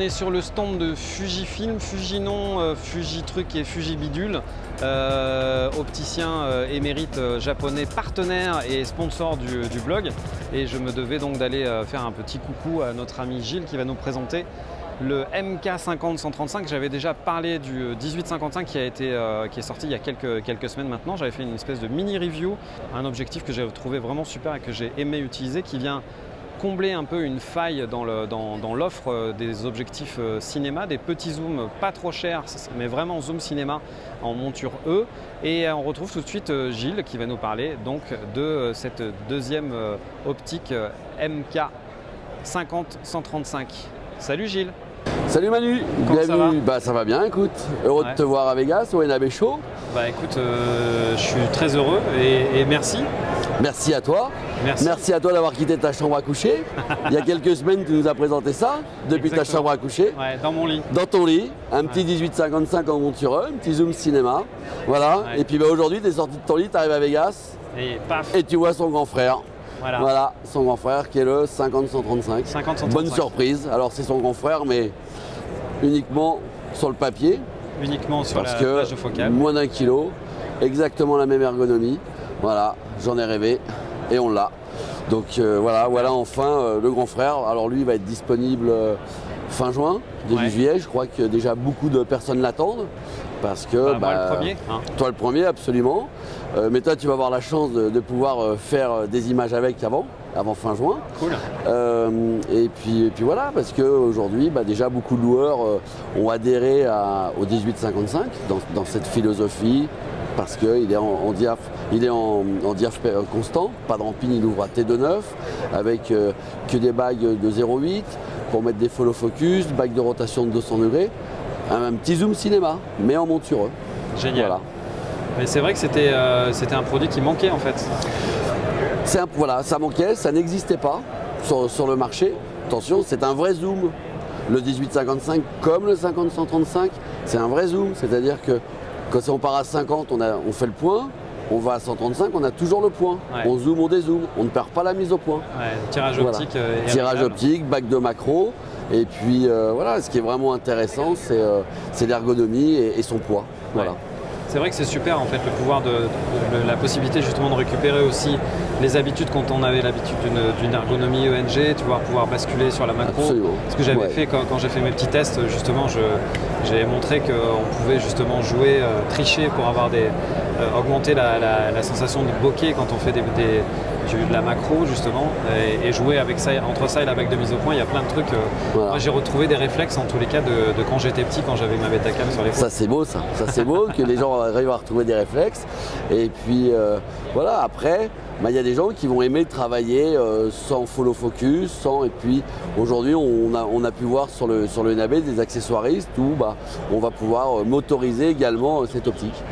est sur le stand de Fujifilm, Fujinon, Fujitruc et Fujibidule, opticien émérite japonais, partenaire et sponsor du blog. Et je me devais donc d'aller faire un petit coucou à notre ami Gilles qui va nous présenter le MK50-135. J'avais déjà parlé du 1855 qui est sorti il y a quelques semaines maintenant. J'avais fait une espèce de mini review, un objectif que j'ai trouvé vraiment super et que j'ai aimé utiliser, qui vient combler un peu une faille dans l'offre des objectifs cinéma, des petits zooms pas trop chers, mais vraiment zoom cinéma en monture E. Et on retrouve tout de suite Gilles qui va nous parler donc de cette deuxième optique MK50-135. Salut Gilles. Salut Manu, bienvenue. Ça va bien, écoute. Heureux de te voir à Vegas, au NAB Show. Bah écoute, je suis très heureux et merci. Merci à toi. Merci à toi d'avoir quitté ta chambre à coucher. Il y a quelques semaines, tu nous as présenté ça, depuis ta chambre à coucher. Ouais, dans mon lit. Dans ton lit, un petit 1855 en monture, un petit zoom cinéma. Voilà. Ouais. Et puis aujourd'hui, tu es sorti de ton lit, tu arrives à Vegas. Et paf. Et tu vois son grand frère. Voilà, son grand frère qui est le 50-135. 50-135. Bonne surprise. Alors c'est son grand frère, mais uniquement sur le papier. Uniquement sur la plage de focale. Moins d'1 kilo, exactement la même ergonomie. Voilà, j'en ai rêvé et on l'a. Donc voilà enfin le grand frère. Alors lui il va être disponible fin juin, début juillet. Je crois que déjà beaucoup de personnes l'attendent. Parce que moi le premier. Hein. Toi le premier, absolument. Mais toi tu vas avoir la chance de pouvoir faire des images avec avant fin juin. Cool. Et puis voilà, parce qu'aujourd'hui déjà beaucoup de loueurs ont adhéré au 1855 dans cette philosophie. Parce qu'il est en diaph constant, pas de ramping, il ouvre à T2.9 avec que des bagues de 0.8 pour mettre des follow focus, bague de rotation de 200 degrés, un petit zoom cinéma, mais en montureux. Génial. Voilà. Mais c'est vrai que c'était un produit qui manquait en fait. Voilà, ça manquait, ça n'existait pas sur le marché. Attention, c'est un vrai zoom. Le 1855 comme le 50-135, c'est un vrai zoom, c'est-à-dire que quand on part à 50, on fait le point, on va à 135, on a toujours le point. Ouais. On zoome, on dézoome, on ne perd pas la mise au point. Ouais, tirage optique. Tirage optique, bague de macro. Et puis voilà, ce qui est vraiment intéressant, c'est l'ergonomie et son poids. Voilà. Ouais. C'est vrai que c'est super en fait le pouvoir la possibilité justement de récupérer aussi les habitudes quand on avait l'habitude d'une ergonomie ENG, tu vois, pouvoir basculer sur la macro. Absolument. Ce que j'avais fait quand j'ai fait mes petits tests, justement, j'ai montré qu'on pouvait justement jouer, tricher pour avoir augmenter la sensation de bokeh quand on fait de la macro justement et jouer avec ça, entre ça et la bague de mise au point, il y a plein de trucs. Voilà. Moi j'ai retrouvé des réflexes en tous les cas de quand j'étais petit, quand j'avais ma Betacam sur les Ça c'est beau ça c'est beau que les gens arrivent à retrouver des réflexes. Et puis voilà, après il y a des gens qui vont aimer travailler sans follow focus, et puis aujourd'hui on a pu voir sur le NAB des accessoiristes où on va pouvoir motoriser également cette optique.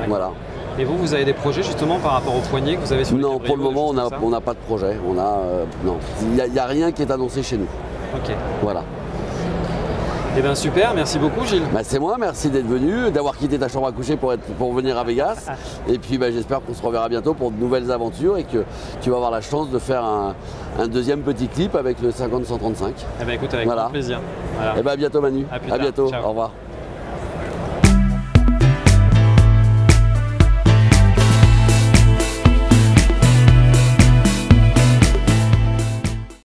Voilà. Et vous avez des projets justement par rapport au poignet que vous avez sur les Non, pour le moment, on n'a pas de projet. Non, il n'y a rien qui est annoncé chez nous. Ok. Voilà. Eh bien super, merci beaucoup Gilles. C'est moi, merci d'être venu, d'avoir quitté ta chambre à coucher pour venir à Vegas. Et puis j'espère qu'on se reverra bientôt pour de nouvelles aventures et que tu vas avoir la chance de faire un deuxième petit clip avec le 50-135. Eh bien écoute, avec grand plaisir. Voilà. Et à bientôt Manu. À bientôt. Ciao. Au revoir.